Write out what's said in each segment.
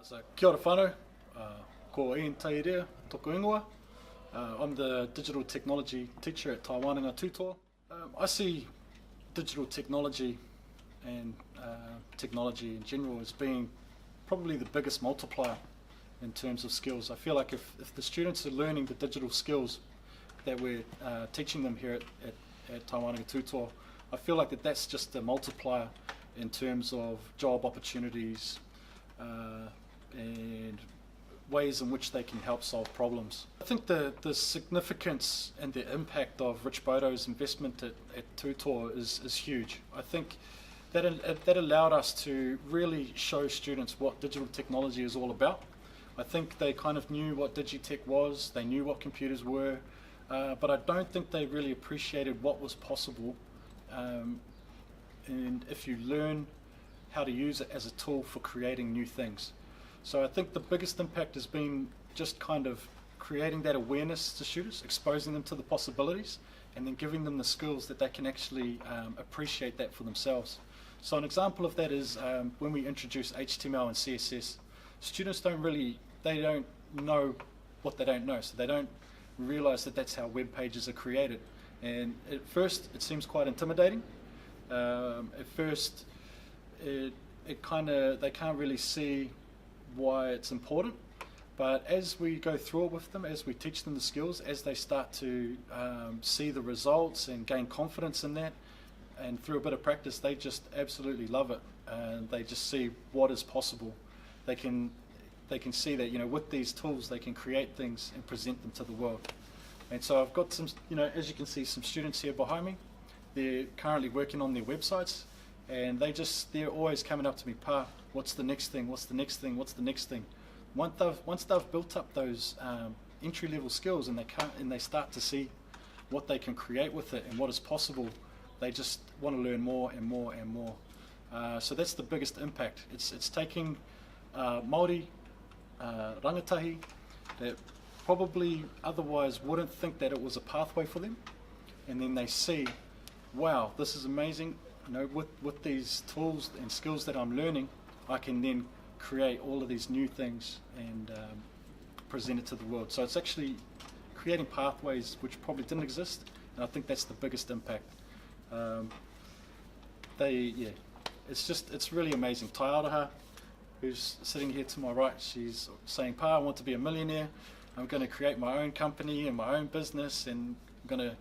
So, kia ora whanau, ko Ian Tai toko ingoa. I'm the digital technology teacher at Tai Wānanga TÜ TOA. I see digital technology and technology in general as being probably the biggest multiplier in terms of skills. I feel like if the students are learning the digital skills that we're teaching them here at Tai Wānanga TÜ TOA, I feel like that's just a multiplier in terms of job opportunities and ways in which they can help solve problems. I think the significance and the impact of Rich Bodo's investment at TÜ TOA is huge. I think that allowed us to really show students what digital technology is all about. I think they kind of knew what Digitech was, they knew what computers were, but I don't think they really appreciated what was possible. And if you learn how to use it as a tool for creating new things. So I think the biggest impact has been just kind of creating that awareness to students, exposing them to the possibilities, and then giving them the skills that they can actually appreciate that for themselves. So an example of that is when we introduce HTML and CSS, students don't know what they don't know, so they don't realize that that's how web pages are created. And at first it seems quite intimidating. At first they can't really see why it's important, but as we go through it with them, as we teach them the skills, as they start to see the results and gain confidence in that, and through a bit of practice they just absolutely love it, and they just see what is possible. They can see that, you know, with these tools they can create things and present them to the world. And so I've got some, you know, as you can see, some students here behind me. They're currently working on their websites, and they're always coming up to me, Pa, what's the next thing, what's the next thing, what's the next thing? Once they've built up those entry-level skills and they start to see what they can create with it and what is possible, they just want to learn more and more and more. So that's the biggest impact. It's taking Māori rangatahi that probably otherwise wouldn't think that it was a pathway for them, and then they see, wow, this is amazing. You know, with these tools and skills that I'm learning, I can then create all of these new things and present it to the world. So it's actually creating pathways which probably didn't exist, and I think that's the biggest impact. It's really amazing. Tai Wānanga, who's sitting here to my right, she's saying, Pa, I want to be a millionaire. I'm going to create my own company and my own business, and I'm going to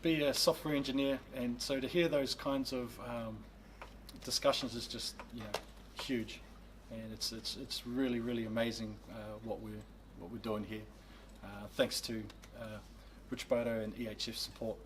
be a software engineer. And so to hear those kinds of discussions is just, you know, huge, and it's really amazing what we're doing here. Thanks to Rich Bodo and EHF support.